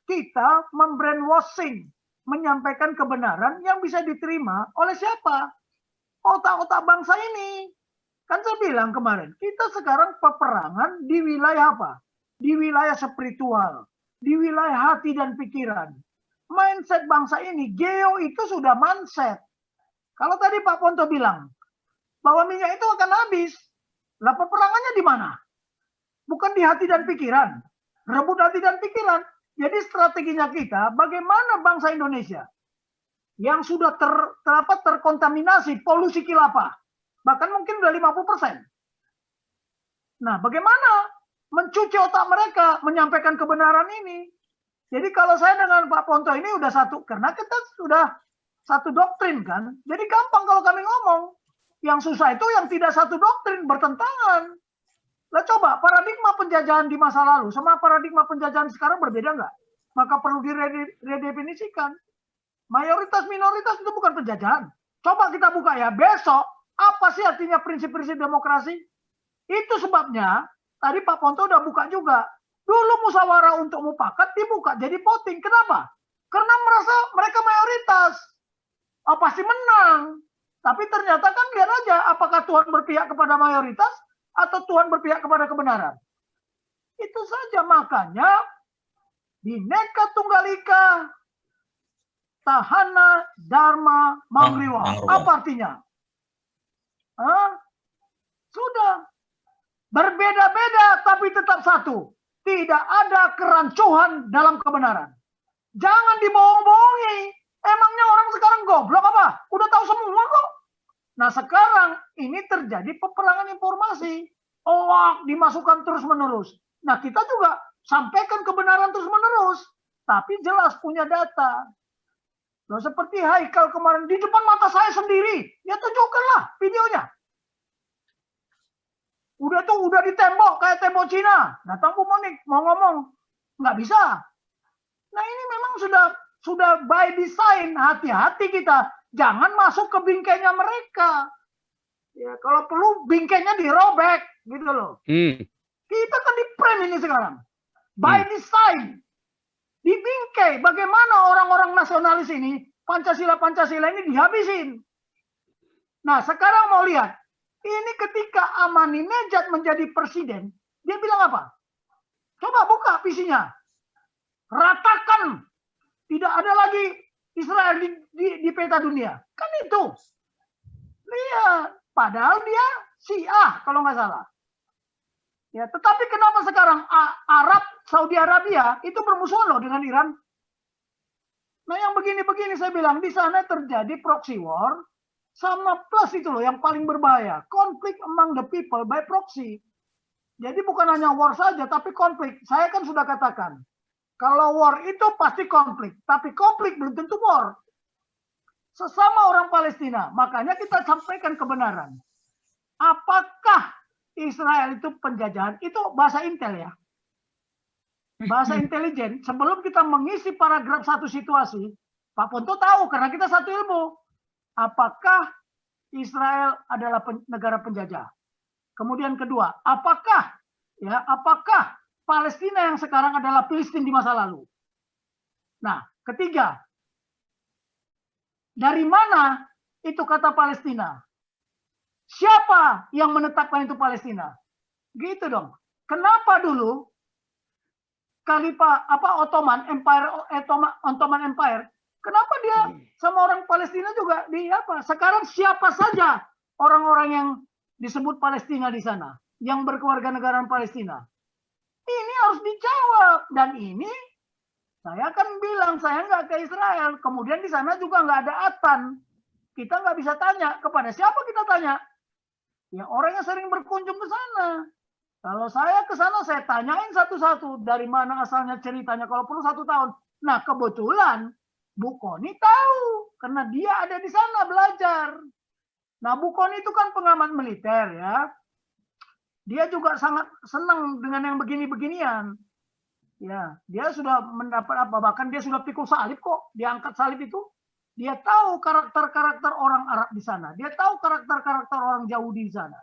kita membrainwashing, menyampaikan kebenaran yang bisa diterima oleh siapa? Otak-otak bangsa ini. Kan saya bilang kemarin, kita sekarang peperangan di wilayah apa? Di wilayah spiritual, di wilayah hati dan pikiran. Mindset bangsa ini, geo itu sudah mindset. Kalau tadi Pak Ponto bilang bahwa minyak itu akan habis, lah peperangannya di mana? Bukan di hati dan pikiran. Rebut hati dan pikiran. Jadi strateginya kita, bagaimana bangsa Indonesia yang sudah terkontaminasi polusi kilapa, bahkan mungkin sudah 50%. Nah, bagaimana mencuci otak mereka, menyampaikan kebenaran ini? Jadi kalau saya dengan Pak Ponto ini udah satu, karena kita sudah satu doktrin kan, jadi gampang kalau kami ngomong. Yang susah itu yang tidak satu doktrin, bertentangan. Lah coba, paradigma penjajahan di masa lalu sama paradigma penjajahan sekarang berbeda nggak? Maka perlu diredefinisikan. Mayoritas minoritas itu bukan penjajahan. Coba kita buka ya, besok apa sih artinya prinsip-prinsip demokrasi? Itu sebabnya, tadi Pak Ponto udah buka juga. Dulu musyawarah untuk mufakat dibuka jadi voting. Kenapa? Karena merasa mereka mayoritas. Pasti menang. Tapi ternyata kan lihat aja, apakah Tuhan berpihak kepada mayoritas atau Tuhan berpihak kepada kebenaran. Itu saja, makanya Bhinneka Tunggal Ika, Tahana Dharma Mangriwa. Apa artinya? Sudah. Berbeda-beda tapi tetap satu. Tidak ada kerancuan dalam kebenaran. Jangan dibohong-bohongi. Emangnya orang sekarang goblok apa? Udah tahu semua kok. Nah sekarang ini terjadi peperangan informasi. Hoax dimasukkan terus-menerus. Nah kita juga sampaikan kebenaran terus-menerus. Tapi jelas punya data. Loh, seperti Haikal kemarin di depan mata saya sendiri. Ya tunjukkanlah videonya. Udah di tembok kayak tembok Cina. Datang Bu Monik mau ngomong. Nggak bisa. Nah ini memang sudah by design, hati-hati kita. Jangan masuk ke bingkainya mereka. Ya, kalau perlu bingkainya dirobek gitu loh. Kita kan di frame ini sekarang. By design. Di bingkai. Bagaimana orang-orang nasionalis ini, Pancasila ini dihabisin. Nah sekarang mau lihat. Ini ketika Ahmadinejad menjadi presiden, dia bilang apa? Coba buka visinya. Ratakan. Tidak ada lagi Israel di peta dunia. Kan itu. Lihat. Padahal dia Syiah kalau nggak salah. Ya, tetapi kenapa sekarang Arab, Saudi Arabia itu bermusuhan loh dengan Iran? Nah yang begini-begini saya bilang, di sana terjadi proxy war, sama plus itu loh yang paling berbahaya. Konflik among the people by proxy. Jadi bukan hanya war saja, tapi konflik. Saya kan sudah katakan, kalau war itu pasti konflik. Tapi konflik belum tentu war. Sesama orang Palestina. Makanya kita sampaikan kebenaran. Apakah Israel itu penjajahan? Itu bahasa intel ya. Bahasa intelijen. Sebelum kita mengisi paragraf satu situasi, Pak Ponto tahu karena kita satu ilmu. Apakah Israel adalah negara penjajah? Kemudian kedua, apakah Palestina yang sekarang adalah Filistin di masa lalu? Nah, ketiga, dari mana itu kata Palestina? Siapa yang menetapkan itu Palestina? Gitu dong. Kenapa dulu Ottoman Empire? Kenapa dia sama orang Palestina juga sekarang siapa saja orang-orang yang disebut Palestina di sana yang berkewarganegaraan Palestina? Ini harus dijawab dan ini saya kan bilang saya nggak ke Israel, kemudian di sana juga nggak ada atan. Kita nggak bisa tanya kepada siapa kita tanya. Ya orang yang sering berkunjung ke sana. Kalau saya ke sana saya tanyain satu-satu dari mana asalnya ceritanya. Kalau perlu 1 tahun. Nah kebetulan Bu Koni tahu karena dia ada di sana belajar. Nah Bu Koni itu kan pengamat militer ya. Dia juga sangat senang dengan yang begini-beginian. Ya, dia sudah mendapat bahkan dia sudah pikul salib kok, diangkat salib itu. Dia tahu karakter-karakter orang Arab di sana. Dia tahu karakter-karakter orang Yahudi di sana.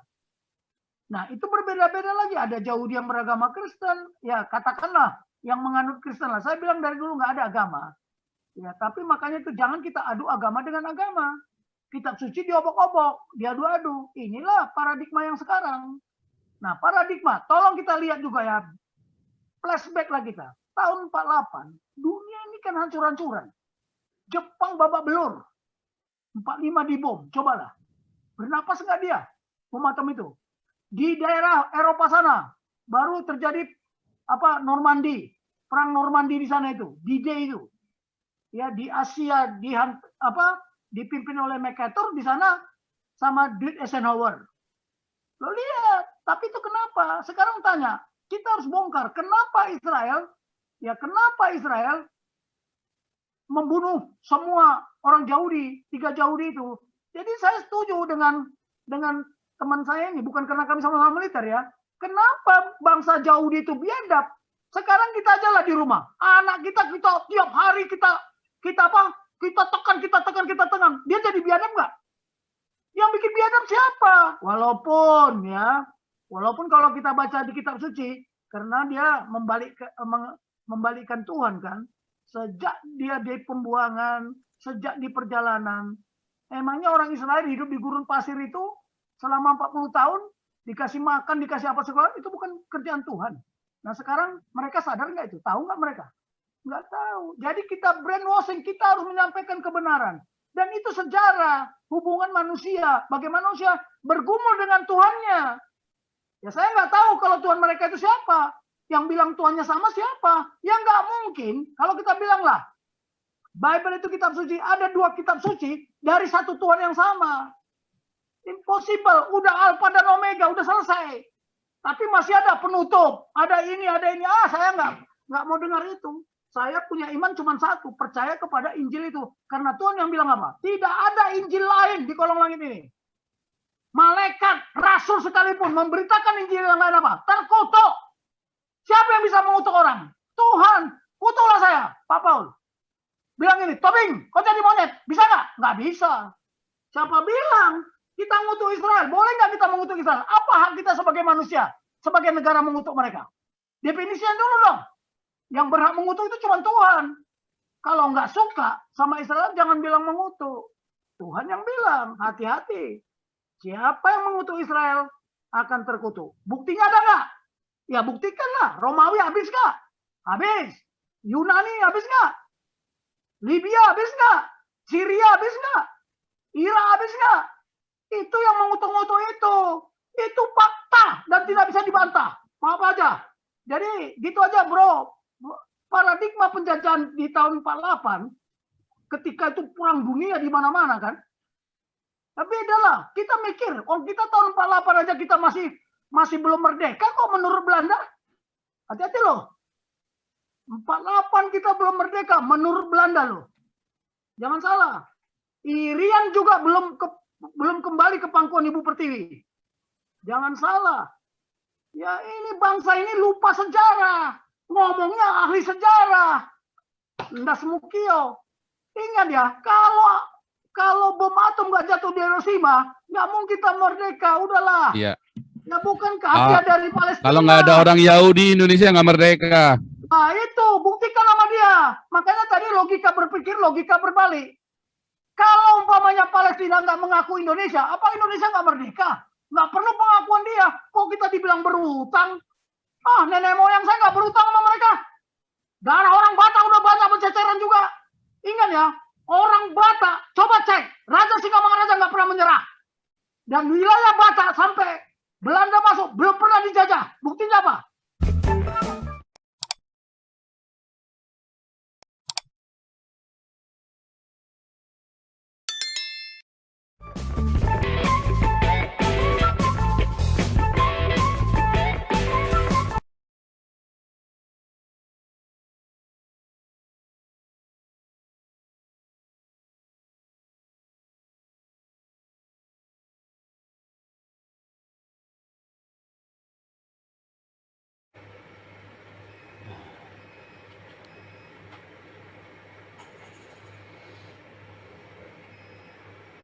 Nah, itu berbeda-beda lagi. Ada Yahudi yang beragama Kristen, ya katakanlah yang menganut Kristen lah. Saya bilang dari dulu nggak ada agama. Ya, tapi makanya itu jangan kita adu agama dengan agama. Kitab suci diobok-obok, diadu-adu. Inilah paradigma yang sekarang. Nah, paradigma, tolong kita lihat juga ya. Flashback lah kita. Tahun 48, dunia ini kan hancur-hancuran. Jepang babak belur. 45 dibom, cobalah. Bernapas nggak dia? Bom atom itu. Di daerah Eropa sana, baru terjadi Normandi. Perang Normandi di sana itu. D-Day itu. Ya, di Asia dipimpin oleh MacArthur, di sana sama Dwight Eisenhower. Lo lihat, tapi itu kenapa? Sekarang tanya, kita harus bongkar kenapa Israel membunuh semua orang Yahudi, 3 Yahudi itu. Jadi saya setuju dengan teman saya ini, bukan karena kami sama-sama militer ya. Kenapa bangsa Yahudi itu biadab? Sekarang kita aja lah di rumah. Anak kita tiap hari kita tekan. Dia jadi biadab nggak? Yang bikin biadab siapa? Walaupun kalau kita baca di kitab suci, karena dia membalikkan Tuhan kan, sejak dia di pembuangan, sejak di perjalanan, emangnya orang Israel hidup di gurun pasir itu selama 40 tahun, dikasih makan, dikasih apa segala, itu bukan kerjaan Tuhan. Nah sekarang mereka sadar nggak itu? Tahu nggak mereka? Nggak tahu. Jadi kita brainwashing, kita harus menyampaikan kebenaran. Dan itu sejarah hubungan manusia, bagaimana manusia bergumul dengan Tuhannya. Ya saya nggak tahu kalau Tuhan mereka itu siapa. Yang bilang Tuhannya sama siapa? Ya nggak mungkin. Kalau kita bilang lah, Bible itu kitab suci, ada 2 kitab suci dari satu Tuhan yang sama. Impossible. Udah Alpha dan Omega, udah selesai. Tapi masih ada penutup. Ada ini. Saya nggak mau dengar itu. Saya punya iman cuma satu, percaya kepada Injil itu. Karena Tuhan yang bilang apa? Tidak ada Injil lain di kolong langit ini. Malaikat, rasul sekalipun memberitakan Injil yang lain apa? Terkutuk. Siapa yang bisa mengutuk orang? Tuhan. Kutuklah saya, Pak Paul. Bilang ini, Tobing, kau jadi monyet. Bisa nggak? Nggak bisa. Siapa bilang kita mengutuk Israel? Boleh nggak kita mengutuk Israel? Apa hak kita sebagai manusia? Sebagai negara mengutuk mereka? Definisikan dulu dong. Yang berhak mengutuk itu cuma Tuhan. Kalau nggak suka sama Israel, jangan bilang mengutuk. Tuhan yang bilang, hati-hati. Siapa yang mengutuk Israel akan terkutuk. Buktinya ada nggak? Ya buktikanlah. Romawi habis nggak? Habis. Yunani habis nggak? Libya habis nggak? Syria habis nggak? Irak habis nggak? Itu yang mengutuk-ngutuk itu. Itu fakta dan tidak bisa dibantah. Maaf aja. Jadi gitu aja bro. Paradigma penjajahan di tahun 48 ketika itu perang dunia di mana-mana kan. Tapi adalah kita mikir, kita tahun 48 aja kita masih belum merdeka kok menurut Belanda. Hati-hati loh. 48 kita belum merdeka menurut Belanda loh. Jangan salah. Irian juga belum kembali ke pangkuan Ibu Pertiwi. Jangan salah. Ya ini bangsa ini lupa sejarah. Ngomongnya ahli sejarah. Ndas Mukio. Ingat ya, kalau bom atom nggak jatuh di Hiroshima, nggak mungkin kita merdeka. Udahlah. Iya. Ya bukankah dia dari Palestina? Kalau nggak ada orang Yahudi, Indonesia nggak merdeka. Nah itu, buktikan sama dia. Makanya tadi logika berpikir, logika berbalik. Kalau umpamanya Palestina nggak mengaku Indonesia, apa Indonesia nggak merdeka? Nggak perlu pengakuan dia. Kok kita dibilang berhutang? Nenek moyang saya nggak berhutang sama mereka. Darah orang Batak udah banyak berceceran juga. Ingat ya, orang Batak, coba cek. Raja Singamangaraja nggak pernah menyerah. Dan wilayah Batak sampai Belanda masuk, belum pernah dijajah. Buktinya apa?